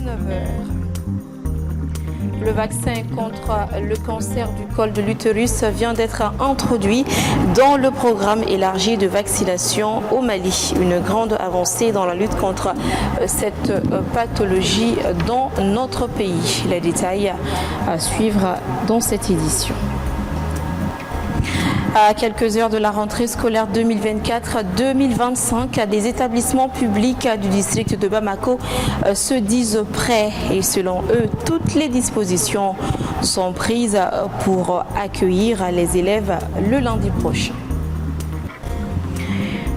19 heures. Le vaccin contre le cancer du col de l'utérus vient d'être introduit dans le programme élargi de vaccination au Mali. Une grande avancée dans la lutte contre cette pathologie dans notre pays. Les détails à suivre dans cette édition. À quelques heures de la rentrée scolaire 2024-2025, des établissements publics du district de Bamako se disent prêts et selon eux, toutes les dispositions sont prises pour accueillir les élèves le lundi prochain.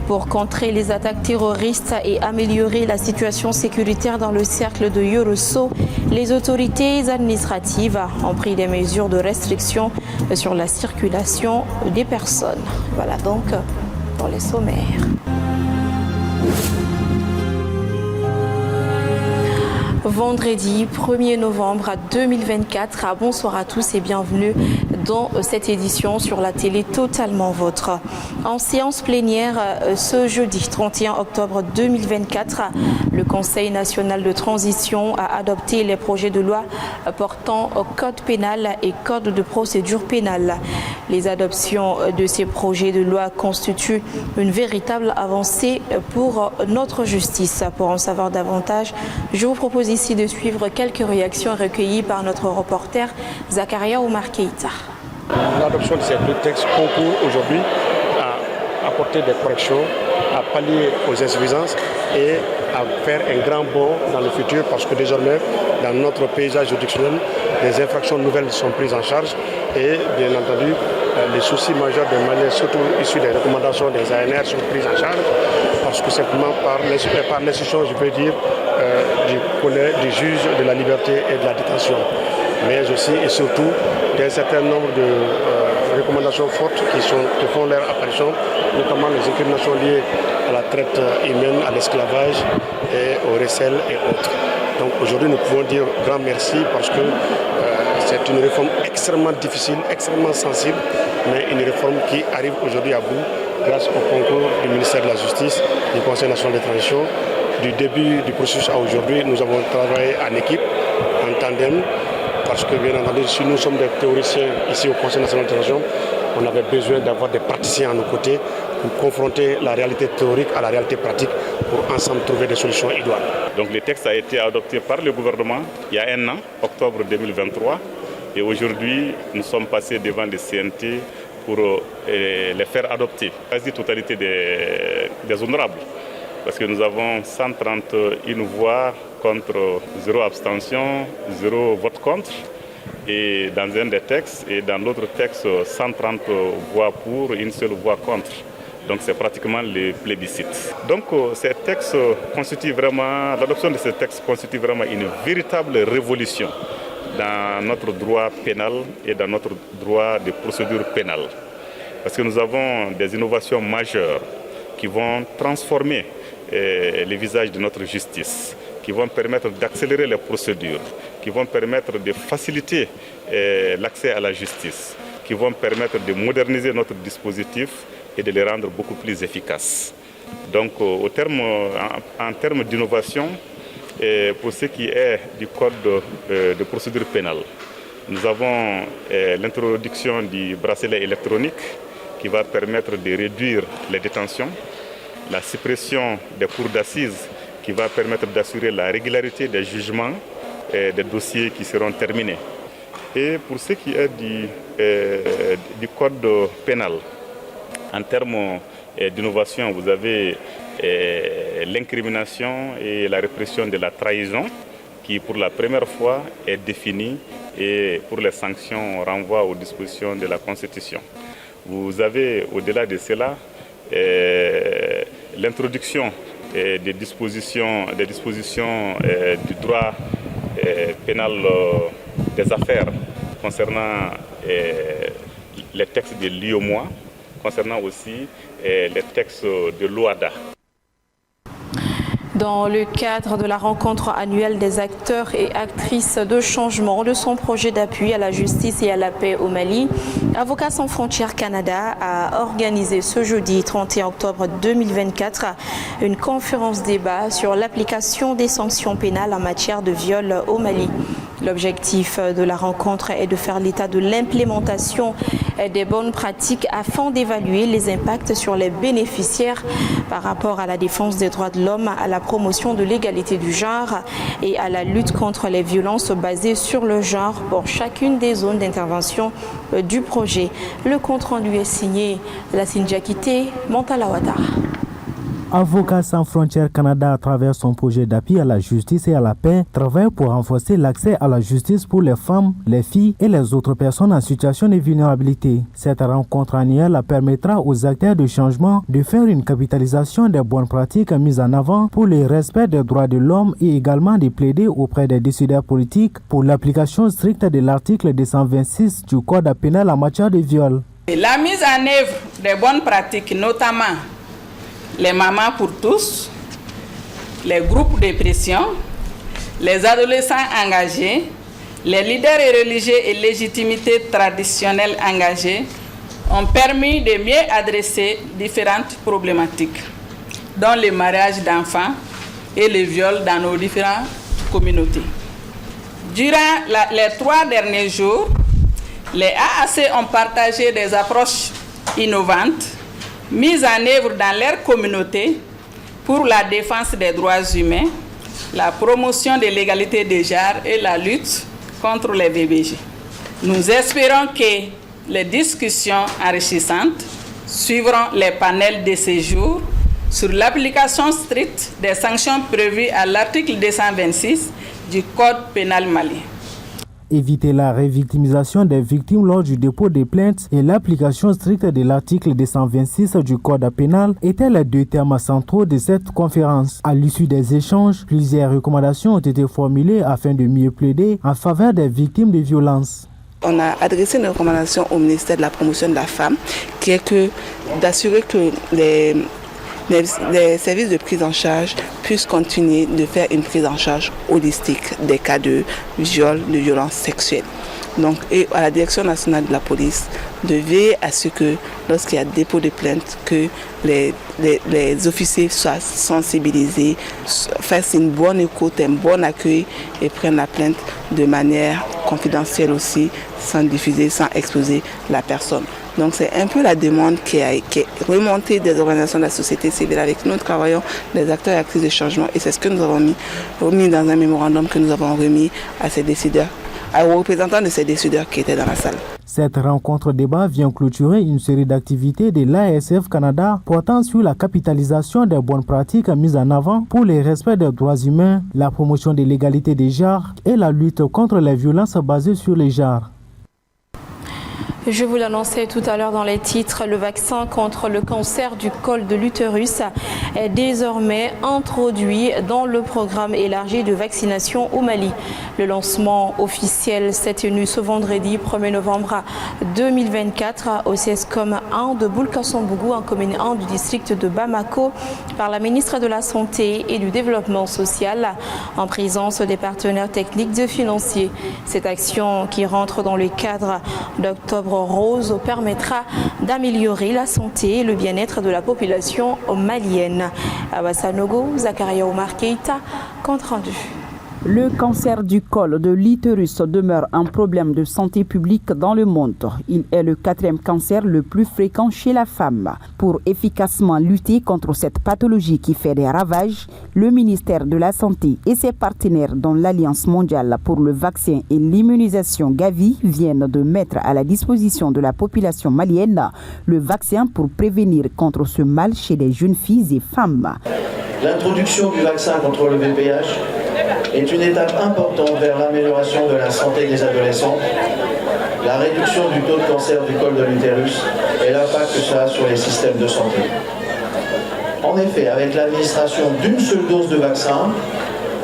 Pour contrer les attaques terroristes et améliorer la situation sécuritaire dans le cercle de Yorosso, les autorités administratives ont pris des mesures de restriction sur la circulation des personnes. Voilà donc pour les sommaires. Vendredi 1er novembre 2024. Bonsoir à tous et bienvenue dans cette édition sur la télé Totalement Vôtre. En séance plénière ce jeudi 31 octobre 2024, le Conseil national de transition a adopté les projets de loi portant au code pénal et code de procédure pénale. Les adoptions de ces projets de loi constituent une véritable avancée pour notre justice. Pour en savoir davantage, je vous propose ici de suivre quelques réactions recueillies par notre reporter Zakaria Oumar Keïta. L'adoption de ces deux textes concourt aujourd'hui à apporter des corrections, à pallier aux insuffisances et à faire un grand bond dans le futur parce que désormais, dans notre paysage juridictionnel, les infractions nouvelles sont prises en charge et bien entendu, les soucis majeurs des Maliens, surtout issus des recommandations des ANR, sont pris en charge parce que simplement par l'institution, je peux dire, du juge de la liberté et de la détention. Mais aussi et surtout d'un certain nombre de recommandations fortes qui font leur apparition, notamment les incriminations liées à la traite humaine, à l'esclavage et au recel et autres. Donc aujourd'hui nous pouvons dire grand merci parce que c'est une réforme extrêmement difficile, extrêmement sensible, mais une réforme qui arrive aujourd'hui à bout grâce au concours du ministère de la Justice, du Conseil national de transition. Du début du processus à aujourd'hui, nous avons travaillé en équipe, en tandem, parce que bien entendu, si nous sommes des théoriciens ici au Conseil national de transition, on avait besoin d'avoir des praticiens à nos côtés pour confronter la réalité théorique à la réalité pratique pour ensemble trouver des solutions idoines. Donc le texte a été adopté par le gouvernement il y a un an, octobre 2023, et aujourd'hui nous sommes passés devant le CNT pour les faire adopter. La quasi-totalité des honorables, parce que nous avons 131 voix contre 0 abstention, 0 vote contre. Et dans un des textes, et dans l'autre texte, 130 voix pour, une seule voix contre. Donc c'est pratiquement le plébiscite. Donc l'adoption de ce texte constitue vraiment une véritable révolution dans notre droit pénal et dans notre droit de procédure pénale. Parce que nous avons des innovations majeures qui vont transformer les visages de notre justice, qui vont permettre d'accélérer les procédures, qui vont permettre de faciliter l'accès à la justice, qui vont permettre de moderniser notre dispositif et de les rendre beaucoup plus efficaces. Donc en termes d'innovation, pour ce qui est du code de procédure pénale, nous avons l'introduction du bracelet électronique qui va permettre de réduire les détentions, la suppression des cours d'assises qui va permettre d'assurer la régularité des jugements et des dossiers qui seront terminés. Et pour ce qui est du code pénal, en termes d'innovation, vous avez l'incrimination et la répression de la trahison qui pour la première fois est définie et pour les sanctions on renvoie aux dispositions de la Constitution. Vous avez au-delà de cela l'introduction des dispositions du droit pénal des affaires concernant les textes de l'IOMOA, concernant aussi les textes de l'OADA. Dans le cadre de la rencontre annuelle des acteurs et actrices de changement de son projet d'appui à la justice et à la paix au Mali, Avocats sans frontières Canada a organisé ce jeudi 31 octobre 2024 une conférence débat sur l'application des sanctions pénales en matière de viol au Mali. L'objectif de la rencontre est de faire l'état de l'implémentation des bonnes pratiques afin d'évaluer les impacts sur les bénéficiaires par rapport à la défense des droits de l'homme, à la promotion de l'égalité du genre et à la lutte contre les violences basées sur le genre pour chacune des zones d'intervention du projet. Le compte-rendu est signé Lassine Diakité, Montalawata. Avocats sans frontières Canada, à travers son projet d'appui à la justice et à la paix, travaille pour renforcer l'accès à la justice pour les femmes, les filles et les autres personnes en situation de vulnérabilité. Cette rencontre annuelle permettra aux acteurs de changement de faire une capitalisation des bonnes pratiques mises en avant pour le respect des droits de l'homme et également de plaider auprès des décideurs politiques pour l'application stricte de l'article 226 du Code pénal en matière de viol. La mise en œuvre des bonnes pratiques, notamment les mamans pour tous, les groupes de pression, les adolescents engagés, les leaders religieux et légitimités traditionnelles engagés ont permis de mieux adresser différentes problématiques, dont le mariage d'enfants et le viol dans nos différentes communautés. Durant les 3 derniers jours, les AAC ont partagé des approches innovantes mises en œuvre dans leur communauté pour la défense des droits humains, la promotion de l'égalité des genres et la lutte contre les VBG. Nous espérons que les discussions enrichissantes suivront les panels de ces jours sur l'application stricte des sanctions prévues à l'article 226 du Code pénal malien. Éviter la révictimisation des victimes lors du dépôt des plaintes et l'application stricte de l'article 226 du Code pénal étaient les 2 thèmes centraux de cette conférence. À l'issue des échanges, plusieurs recommandations ont été formulées afin de mieux plaider en faveur des victimes de violences. On a adressé une recommandation au ministère de la Promotion de la Femme qui est d'assurer que les services de prise en charge puissent continuer de faire une prise en charge holistique des cas de viol, de violence sexuelle. Donc, et à la Direction nationale de la police de veiller à ce que, lorsqu'il y a dépôt de plainte, que les officiers soient sensibilisés, fassent une bonne écoute, un bon accueil et prennent la plainte de manière confidentielle aussi, sans diffuser, sans exposer la personne. Donc c'est un peu la demande qui est remontée des organisations de la société civile avec nous. Nous travaillons des acteurs et actrices de changement et c'est ce que nous avons remis dans un mémorandum que nous avons remis à ces décideurs, aux représentants de ces décideurs qui étaient dans la salle. Cette rencontre débat vient clôturer une série d'activités de l'ASF Canada portant sur la capitalisation des bonnes pratiques mises en avant pour le respect des droits humains, la promotion de l'égalité des genres et la lutte contre les violences basées sur les genres. Je vous l'annonçais tout à l'heure dans les titres, le vaccin contre le cancer du col de l'utérus est désormais introduit dans le programme élargi de vaccination au Mali. Le lancement officiel s'est tenu ce vendredi 1er novembre 2024 au CESCOM 1 de Boulkasson-Bougou, en commune 1 du district de Bamako, par la ministre de la Santé et du Développement social, en présence des partenaires techniques et financiers. Cette action, qui rentre dans le cadre d'Octobre Rose, permettra d'améliorer la santé et le bien-être de la population malienne. À Bassanogo, Zakaria Omar Keita, compte rendu. Le cancer du col de l'utérus demeure un problème de santé publique dans le monde. Il est le 4e cancer le plus fréquent chez la femme. Pour efficacement lutter contre cette pathologie qui fait des ravages, le ministère de la Santé et ses partenaires dans l'Alliance mondiale pour le vaccin et l'immunisation Gavi viennent de mettre à la disposition de la population malienne le vaccin pour prévenir contre ce mal chez les jeunes filles et femmes. L'introduction du vaccin contre le VPH est une étape importante vers l'amélioration de la santé des adolescents, la réduction du taux de cancer du col de l'utérus et l'impact que cela a sur les systèmes de santé. En effet, avec l'administration d'une seule dose de vaccin,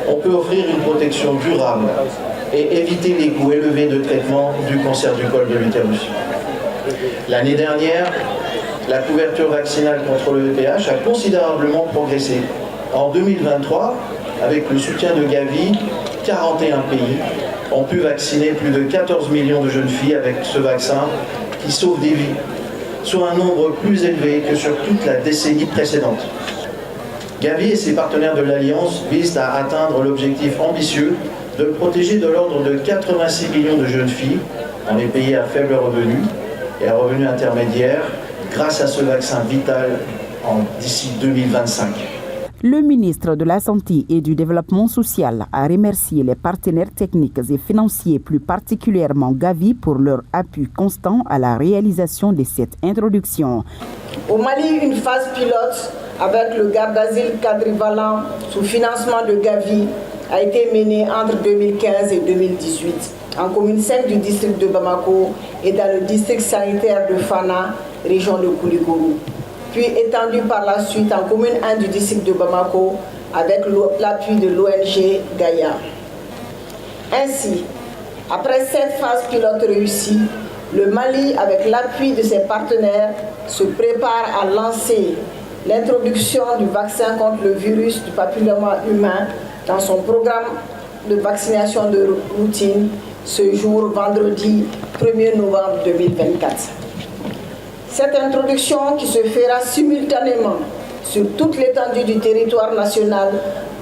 on peut offrir une protection durable et éviter les coûts élevés de traitement du cancer du col de l'utérus. L'année dernière, la couverture vaccinale contre le VPH a considérablement progressé En 2023, avec le soutien de Gavi, 41 pays ont pu vacciner plus de 14 millions de jeunes filles avec ce vaccin qui sauve des vies, soit un nombre plus élevé que sur toute la décennie précédente. Gavi et ses partenaires de l'Alliance visent à atteindre l'objectif ambitieux de protéger de l'ordre de 86 millions de jeunes filles dans les pays à faible revenu et à revenu intermédiaire grâce à ce vaccin vital d'ici 2025. Le ministre de la Santé et du Développement social a remercié les partenaires techniques et financiers, plus particulièrement Gavi, pour leur appui constant à la réalisation de cette introduction. Au Mali, une phase pilote avec le garde d'asile quadrivalent sous financement de Gavi a été menée entre 2015 et 2018 en commune 5 du district de Bamako et dans le district sanitaire de Fana, région de Kouligourou, puis étendue par la suite en commune 1 du district de Bamako avec l'appui de l'ONG Gaïa. Ainsi, après cette phase pilote réussie, le Mali, avec l'appui de ses partenaires, se prépare à lancer l'introduction du vaccin contre le virus du papilloma humain dans son programme de vaccination de routine ce jour, vendredi 1er novembre 2024. Cette introduction, qui se fera simultanément sur toute l'étendue du territoire national,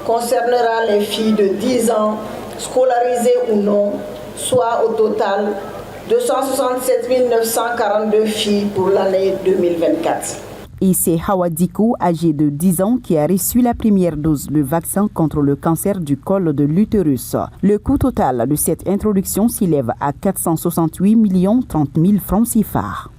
concernera les filles de 10 ans, scolarisées ou non, soit au total 267 942 filles pour l'année 2024. Et c'est Hawadikou, âgé de 10 ans, qui a reçu la première dose de vaccin contre le cancer du col de l'utérus. Le coût total de cette introduction s'élève à 468 30 000 francs CFA.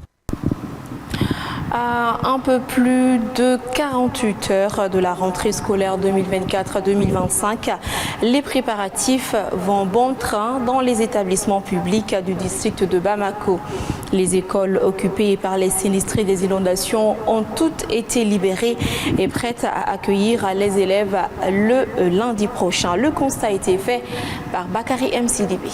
À un peu plus de 48 heures de la rentrée scolaire 2024-2025, les préparatifs vont bon train dans les établissements publics du district de Bamako. Les écoles occupées par les sinistrés des inondations ont toutes été libérées et prêtes à accueillir les élèves le lundi prochain. Le constat a été fait par Bakary MCDB.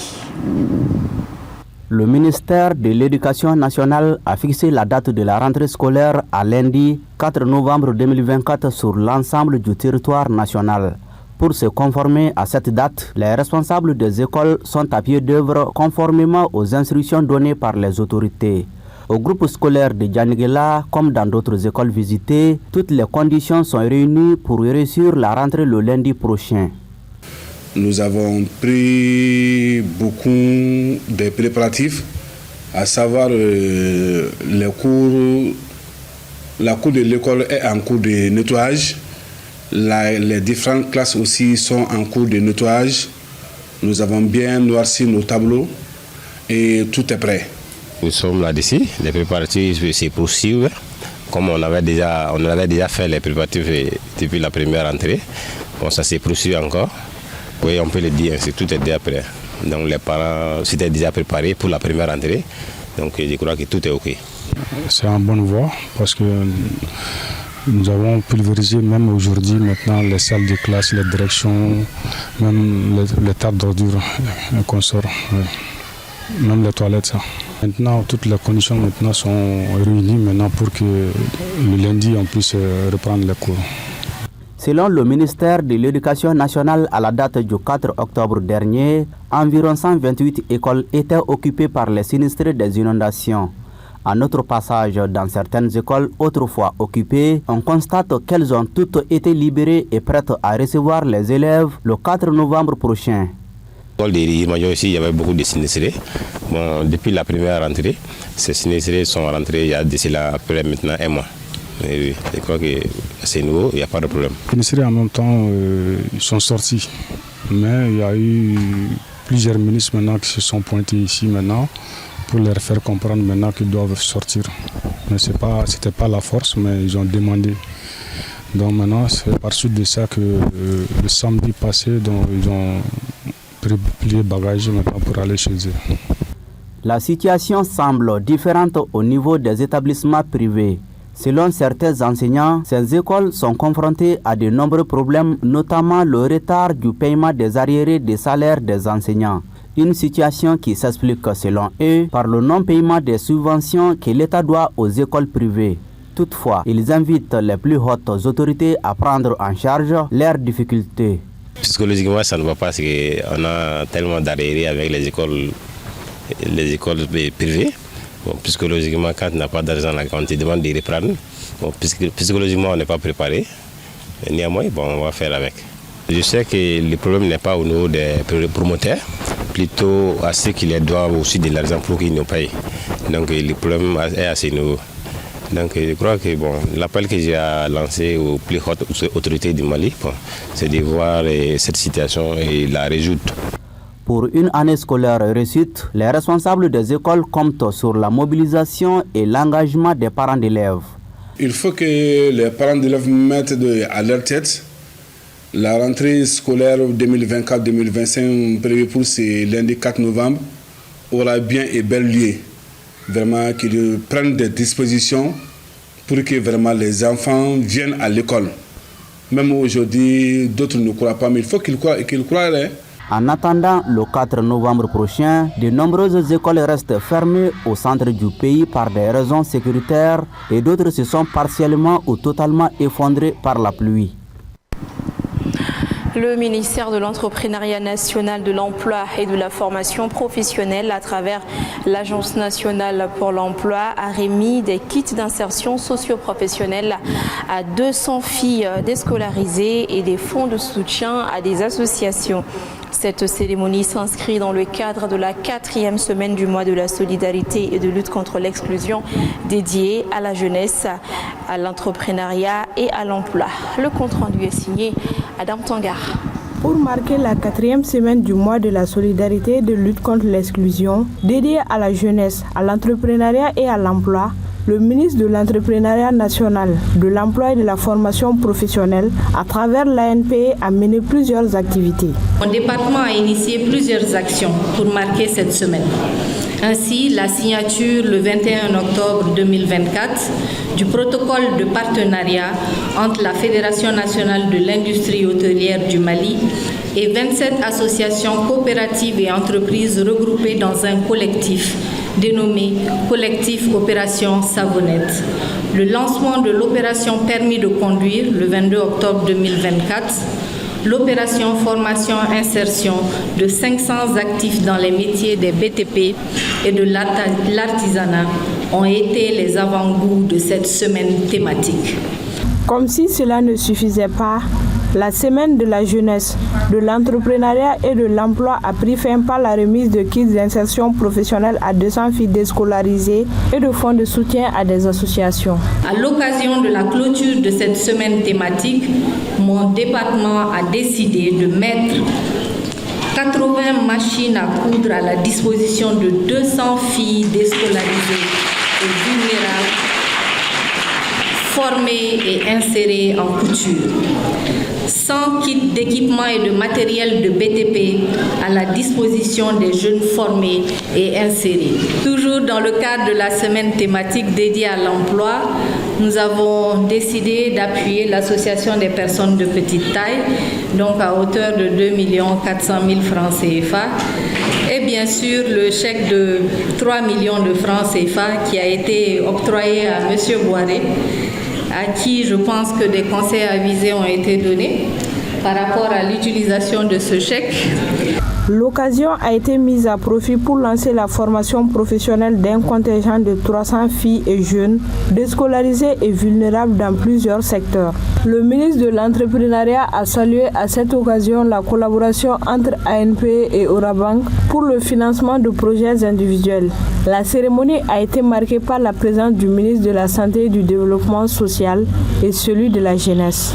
Le ministère de l'Éducation nationale a fixé la date de la rentrée scolaire à lundi 4 novembre 2024 sur l'ensemble du territoire national. Pour se conformer à cette date, les responsables des écoles sont à pied d'œuvre conformément aux instructions données par les autorités. Au groupe scolaire de Djanigela, comme dans d'autres écoles visitées, toutes les conditions sont réunies pour réussir la rentrée le lundi prochain. Nous avons pris beaucoup de préparatifs, à savoir la cour de l'école est en cours de nettoyage. Les différentes classes aussi sont en cours de nettoyage. Nous avons bien noirci nos tableaux et tout est prêt. Nous sommes là-dessus, les préparatifs se poursuivent. Comme on avait déjà fait les préparatifs depuis la première entrée, bon, ça se poursuit encore. Oui, on peut le dire, tout est déjà prêt. Donc les parents s'étaient déjà préparés pour la première entrée. Donc je crois que tout est OK. C'est en bonne voie parce que nous avons pulvérisé même aujourd'hui maintenant les salles de classe, les directions, même les tables d'ordure, les consorts, même les toilettes. Ça. Maintenant, toutes les conditions maintenant sont réunies maintenant pour que le lundi on puisse reprendre les cours. Selon le ministère de l'Éducation nationale, à la date du 4 octobre dernier, environ 128 écoles étaient occupées par les sinistrés des inondations. À notre passage dans certaines écoles autrefois occupées, on constate qu'elles ont toutes été libérées et prêtes à recevoir les élèves le 4 novembre prochain. L'école de Rimajo aussi, il y avait beaucoup de sinistrés. Bon, depuis la première rentrée, ces sinistrés sont rentrés il y a d'ici là après maintenant un mois. Et je crois que c'est nouveau, il n'y a pas de problème. Les ministres en même temps ils sont sortis, mais il y a eu plusieurs ministres maintenant qui se sont pointés ici maintenant pour leur faire comprendre maintenant qu'ils doivent sortir. Mais c'était pas la force, mais ils ont demandé. Donc maintenant c'est par suite de ça que le samedi passé, donc, ils ont pris les bagages maintenant pour aller chez eux. La situation semble différente au niveau des établissements privés. Selon certains enseignants, ces écoles sont confrontées à de nombreux problèmes, notamment le retard du paiement des arriérés des salaires des enseignants. Une situation qui s'explique, selon eux, par le non-paiement des subventions que l'État doit aux écoles privées. Toutefois, ils invitent les plus hautes autorités à prendre en charge leurs difficultés. Psychologiquement, ça ne va pas parce qu'on a tellement d'arriérés avec les écoles privées. Bon, psychologiquement, quand on n'a pas d'argent, on te demande de reprendre. Bon, psychologiquement, on n'est pas préparé. Néanmoins, bon, on va faire avec. Je sais que le problème n'est pas au niveau des promoteurs, plutôt à ceux qui les doivent aussi de l'argent pour qu'ils nous payent. Donc le problème est à ce niveau. Donc je crois que bon, l'appel que j'ai lancé aux plus hautes autorités du Mali, bon, c'est de voir cette situation et la résoudre. Pour une année scolaire réussite, les responsables des écoles comptent sur la mobilisation et l'engagement des parents d'élèves. Il faut que les parents d'élèves mettent à leur tête la rentrée scolaire 2024-2025 prévue pour ce lundi 4 novembre aura bien et bel lieu. Vraiment qu'ils prennent des dispositions pour que vraiment les enfants viennent à l'école. Même aujourd'hui, d'autres ne croient pas, mais il faut qu'ils croient. En attendant le 4 novembre prochain, de nombreuses écoles restent fermées au centre du pays par des raisons sécuritaires et d'autres se sont partiellement ou totalement effondrées par la pluie. Le ministère de l'Entrepreneuriat national, de l'Emploi et de la formation professionnelle, à travers l'Agence nationale pour l'emploi, a remis des kits d'insertion socio-professionnelle à 200 filles déscolarisées et des fonds de soutien à des associations. Cette cérémonie s'inscrit dans le cadre de la 4e semaine du mois de la solidarité et de lutte contre l'exclusion dédiée à la jeunesse, à l'entrepreneuriat et à l'emploi. Le compte-rendu est signé Adam Tangar. Pour marquer la 4e semaine du mois de la solidarité et de lutte contre l'exclusion dédiée à la jeunesse, à l'entrepreneuriat et à l'emploi, le ministre de l'Entrepreneuriat national, de l'Emploi et de la formation professionnelle, à travers l'ANPE, a mené plusieurs activités. Mon département a initié plusieurs actions pour marquer cette semaine. Ainsi, la signature le 21 octobre 2024 du protocole de partenariat entre la Fédération nationale de l'industrie hôtelière du Mali et 27 associations coopératives et entreprises regroupées dans un collectif dénommé Collectif Opération Savonnette. Le lancement de l'opération Permis de conduire le 22 octobre 2024, l'opération Formation-Insertion de 500 actifs dans les métiers des BTP et de l'artisanat ont été les avant-goûts de cette semaine thématique. Comme si cela ne suffisait pas, la semaine de la jeunesse, de l'entrepreneuriat et de l'emploi a pris fin par la remise de kits d'insertion professionnelle à 200 filles déscolarisées et de fonds de soutien à des associations. À l'occasion de la clôture de cette semaine thématique, mon département a décidé de mettre 80 machines à coudre à la disposition de 200 filles déscolarisées et vulnérables, formées et insérées en couture. 100 kits d'équipement et de matériel de BTP à la disposition des jeunes formés et insérés. Toujours dans le cadre de la semaine thématique dédiée à l'emploi, nous avons décidé d'appuyer l'association des personnes de petite taille, donc à hauteur de 2 400 000 francs CFA. Et bien sûr, le chèque de 3 millions de francs CFA qui a été octroyé à M. Boiré, à qui je pense que des conseils avisés ont été donnés par rapport à l'utilisation de ce chèque. L'occasion a été mise à profit pour lancer la formation professionnelle d'un contingent de 300 filles et jeunes déscolarisés et vulnérables dans plusieurs secteurs. Le ministre de l'Entrepreneuriat a salué à cette occasion la collaboration entre ANP et Orabank pour le financement de projets individuels. La cérémonie a été marquée par la présence du ministre de la Santé et du Développement social et celui de la jeunesse.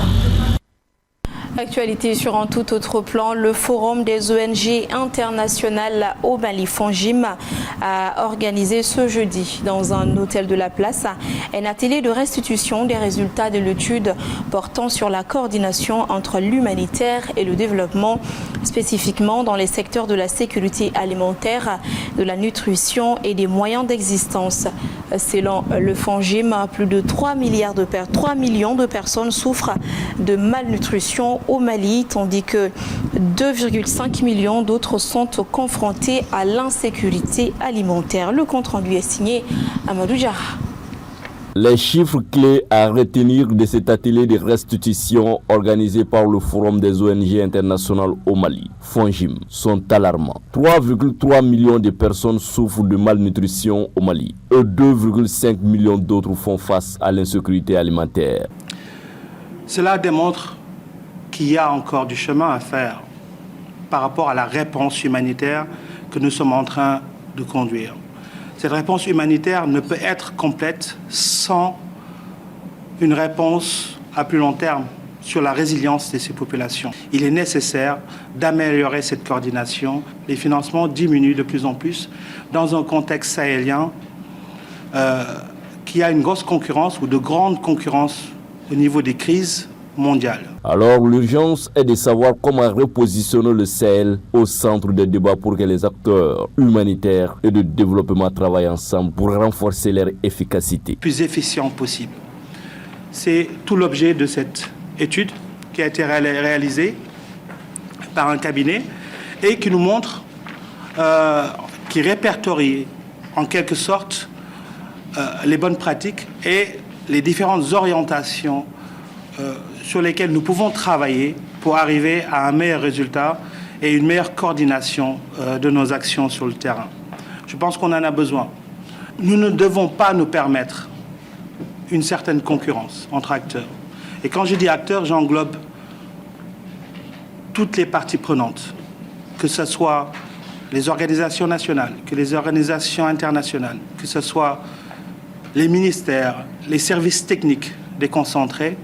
Actualité sur un tout autre plan, le Forum des ONG internationales au Mali, FONGIM, a organisé ce jeudi dans un hôtel de la place un atelier de restitution des résultats de l'étude portant sur la coordination entre l'humanitaire et le développement, spécifiquement dans les secteurs de la sécurité alimentaire, de la nutrition et des moyens d'existence. Selon le FONGIM, plus de 3 millions de personnes souffrent de malnutrition au Mali, tandis que 2,5 millions d'autres sont confrontés à l'insécurité alimentaire. Le compte-rendu est signé Amadou Diarra. Les chiffres clés à retenir de cet atelier de restitution organisé par le Forum des ONG internationales au Mali, FONGIM, sont alarmants. 3,3 millions de personnes souffrent de malnutrition au Mali et 2,5 millions d'autres font face à l'insécurité alimentaire. Cela démontre qu'il y a encore du chemin à faire par rapport à la réponse humanitaire que nous sommes en train de conduire. Cette réponse humanitaire ne peut être complète sans une réponse à plus long terme sur la résilience de ces populations. Il est nécessaire d'améliorer cette coordination. Les financements diminuent de plus en plus dans un contexte sahélien qui a une grosse concurrence ou de grande concurrence au niveau des crises mondiales. Alors l'urgence est de savoir comment repositionner le Sahel au centre des débats pour que les acteurs humanitaires et de développement travaillent ensemble pour renforcer leur efficacité. Plus efficient possible. C'est tout l'objet de cette étude qui a été réalisée par un cabinet et qui nous montre, qui répertorie en quelque sorte les bonnes pratiques et les différentes orientations sur lesquelles nous pouvons travailler pour arriver à un meilleur résultat et une meilleure coordination de nos actions sur le terrain. Je pense qu'on en a besoin. Nous ne devons pas nous permettre une certaine concurrence entre acteurs. Et quand je dis acteurs, j'englobe toutes les parties prenantes, que ce soit les organisations nationales, que les organisations internationales, que ce soit les ministères, les services techniques déconcentrés,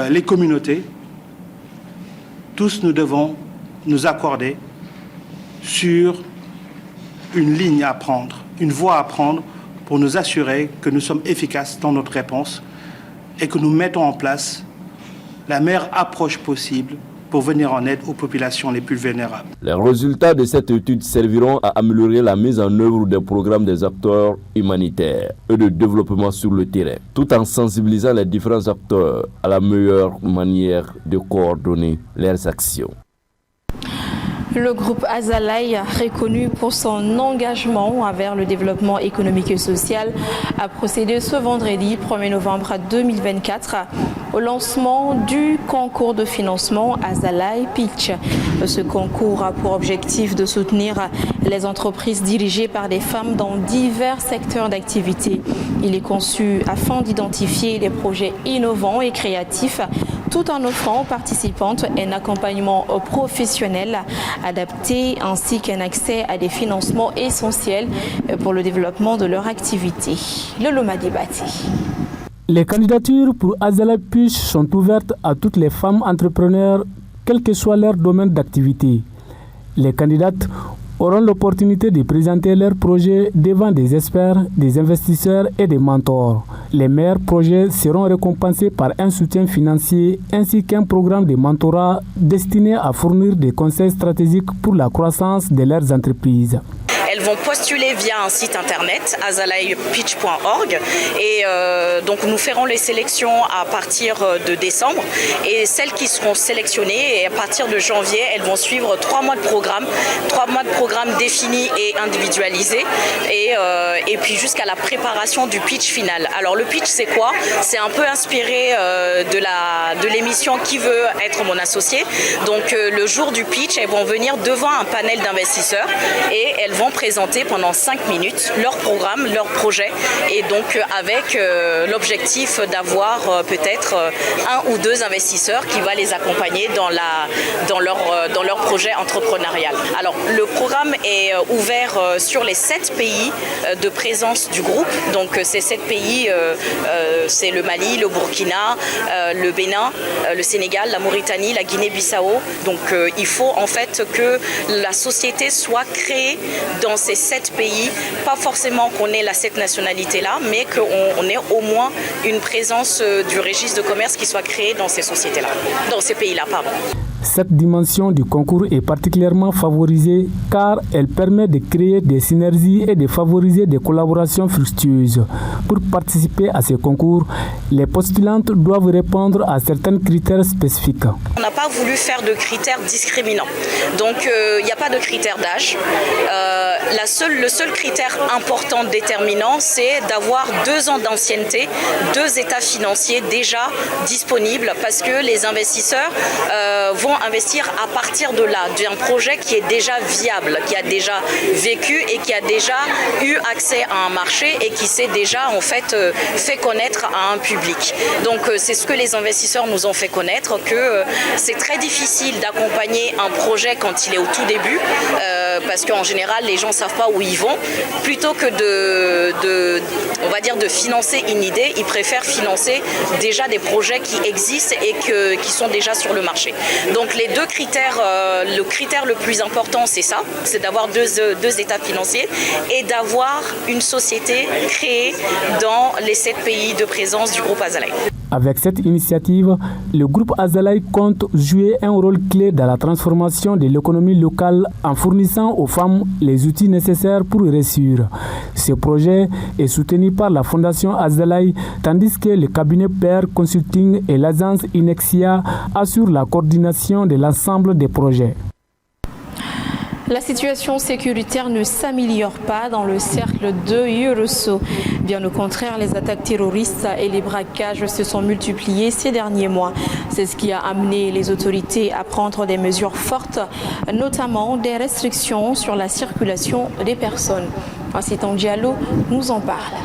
les communautés. Tous nous devons nous accorder sur une ligne à prendre, une voie à prendre pour nous assurer que nous sommes efficaces dans notre réponse et que nous mettons en place la meilleure approche possible pour venir en aide aux populations les plus vulnérables. Les résultats de cette étude serviront à améliorer la mise en œuvre des programmes des acteurs humanitaires et de développement sur le terrain, tout en sensibilisant les différents acteurs à la meilleure manière de coordonner leurs actions. Le groupe Azalaï, reconnu pour son engagement envers le développement économique et social, a procédé ce vendredi 1er novembre 2024 au lancement du concours de financement Azalaï Pitch. Ce concours a pour objectif de soutenir les entreprises dirigées par des femmes dans divers secteurs d'activité. Il est conçu afin d'identifier des projets innovants et créatifs tout en offrant aux participantes un accompagnement professionnel adapté ainsi qu'un accès à des financements essentiels pour le développement de leur activité. Le Loma Debati. Les candidatures pour Azalaï Pitch sont ouvertes à toutes les femmes entrepreneurs, quel que soit leur domaine d'activité. Les candidates auront l'opportunité de présenter leurs projets devant des experts, des investisseurs et des mentors. Les meilleurs projets seront récompensés par un soutien financier ainsi qu'un programme de mentorat destiné à fournir des conseils stratégiques pour la croissance de leurs entreprises. Elles vont postuler via un site internet, azalaipitch.org, et donc nous ferons les sélections à partir de décembre, et celles qui seront sélectionnées, et à partir de janvier, elles vont suivre 3 mois de programme définis et individualisés, et puis jusqu'à la préparation du pitch final. Alors le pitch, c'est quoi? C'est un peu inspiré de l'émission Qui veut être mon associé. Donc le jour du pitch, elles vont venir devant un panel d'investisseurs et elles vont présenter pendant 5 minutes leur programme, leur projet, et donc avec l'objectif d'avoir peut-être 1 ou 2 investisseurs qui va les accompagner dans leur projet entrepreneurial. Alors le programme est ouvert sur les 7 pays de présence du groupe. Donc ces 7 pays, c'est le Mali, le Burkina, le Bénin, le Sénégal, la Mauritanie, la Guinée-Bissau. Donc il faut en fait que la société soit créée dans ces 7 pays, pas forcément qu'on ait cette nationalité-là, mais qu'on ait au moins une présence du registre de commerce qui soit créée dans ces sociétés-là, dans ces pays-là, pardon. Cette dimension du concours est particulièrement favorisée car elle permet de créer des synergies et de favoriser des collaborations fructueuses. Pour participer à ces concours, les postulantes doivent répondre à certains critères spécifiques. On n'a pas voulu faire de critères discriminants. Donc il n'y a pas de critère d'âge. Le seul critère important déterminant, c'est d'avoir 2 ans d'ancienneté, 2 états financiers déjà disponibles parce que les investisseurs vont investir à partir de là, d'un projet qui est déjà viable, qui a déjà vécu et qui a déjà eu accès à un marché et qui s'est déjà en fait fait connaître à un public. Donc c'est ce que les investisseurs nous ont fait connaître, que c'est très difficile d'accompagner un projet quand il est au tout début parce qu'en général les gens ne savent pas où ils vont. Plutôt que de financer une idée, ils préfèrent financer déjà des projets qui existent et qui sont déjà sur le marché. Donc les 2 critères, le critère le plus important c'est ça, c'est d'avoir 2 états financiers et d'avoir une société créée dans les 7 pays de présence du groupe Azalai. Avec cette initiative, le groupe Azalai compte jouer un rôle clé dans la transformation de l'économie locale en fournissant aux femmes les outils nécessaires pour réussir. Ce projet est soutenu par la Fondation Azalai, tandis que le cabinet Pair Consulting et l'agence Inexia assurent la coordination de l'ensemble des projets. La situation sécuritaire ne s'améliore pas dans le cercle de Yorosso. Bien au contraire, les attaques terroristes et les braquages se sont multipliés ces derniers mois. C'est ce qui a amené les autorités à prendre des mesures fortes, notamment des restrictions sur la circulation des personnes. Assistant Diallo nous en parle.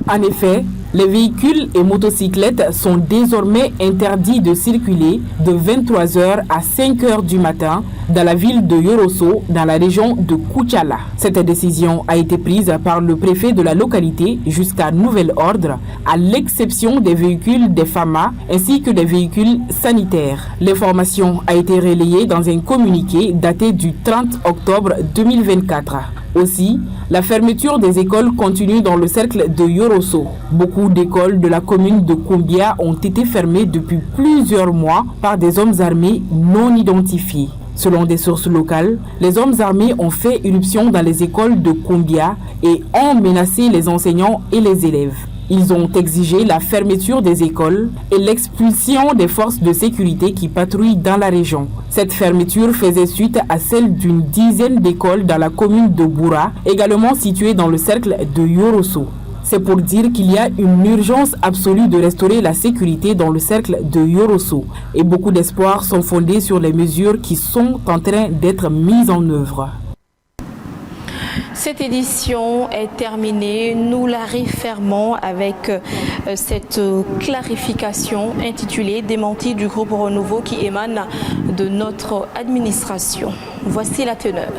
En effet, les véhicules et motocyclettes sont désormais interdits de circuler de 23h à 5h du matin dans la ville de Yorosso, dans la région de Koutiala. Cette décision a été prise par le préfet de la localité jusqu'à nouvel ordre, à l'exception des véhicules des FAMA ainsi que des véhicules sanitaires. L'information a été relayée dans un communiqué daté du 30 octobre 2024. Aussi, la fermeture des écoles continue dans le cercle de Yorosso. Beaucoup d'écoles de la commune de Koumbia ont été fermées depuis plusieurs mois par des hommes armés non identifiés. Selon des sources locales, les hommes armés ont fait irruption dans les écoles de Koumbia et ont menacé les enseignants et les élèves. Ils ont exigé la fermeture des écoles et l'expulsion des forces de sécurité qui patrouillent dans la région. Cette fermeture faisait suite à celle d'une dizaine d'écoles dans la commune de Boura, également située dans le cercle de Yorosso. C'est pour dire qu'il y a une urgence absolue de restaurer la sécurité dans le cercle de Yorosso. Et beaucoup d'espoirs sont fondés sur les mesures qui sont en train d'être mises en œuvre. Cette édition est terminée. Nous la refermons avec cette clarification intitulée « Démenti du groupe Renouveau » qui émane de notre administration. Voici la teneur.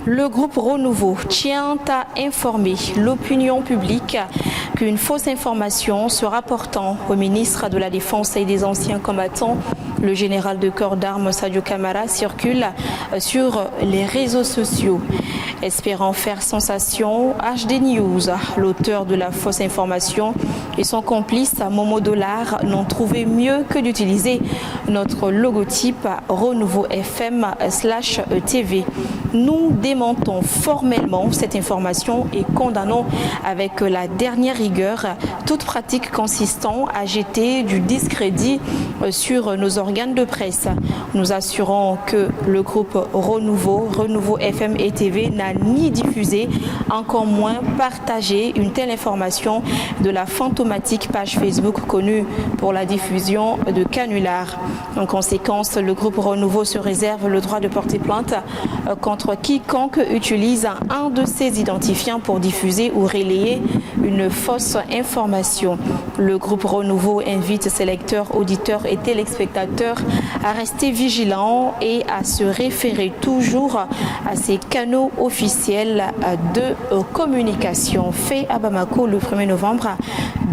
Le groupe Renouveau tient à informer l'opinion publique qu'une fausse information se rapportant au ministre de la Défense et des Anciens Combattants, le général de corps d'armes Sadio Camara, circule sur les réseaux sociaux. Espérant faire sensation, HD News, l'auteur de la fausse information, et son complice Momo Dollar n'ont trouvé mieux que d'utiliser notre logotype Renouveau FM/TV. Nous démentons formellement cette information et condamnons avec la dernière rigueur toute pratique consistant à jeter du discrédit sur nos organes de presse. Nous assurons que le groupe Renouveau FM et TV n'a ni diffusé, encore moins partagé une telle information de la fantomatique page Facebook connue pour la diffusion de canulars. En conséquence, le groupe Renouveau se réserve le droit de porter plainte contre quiconque utilise un de ses identifiants pour diffuser ou relayer une fausse information. Le groupe Renouveau invite ses lecteurs, auditeurs et téléspectateurs à rester vigilants et à se référer toujours à ces canaux officiels de communication. Fait à Bamako le 1er novembre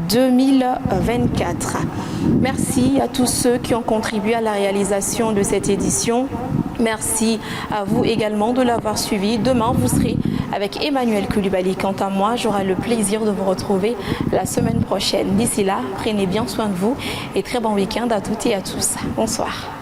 2024. Merci à tous ceux qui ont contribué à la réalisation de cette édition. Merci à vous également de l'avoir suivi. Demain, vous serez avec Emmanuel Koulibaly. Quant à moi, j'aurai le plaisir de vous retrouver la semaine prochaine. D'ici là, prenez bien soin de vous et très bon week-end à toutes et à tous. Bonsoir.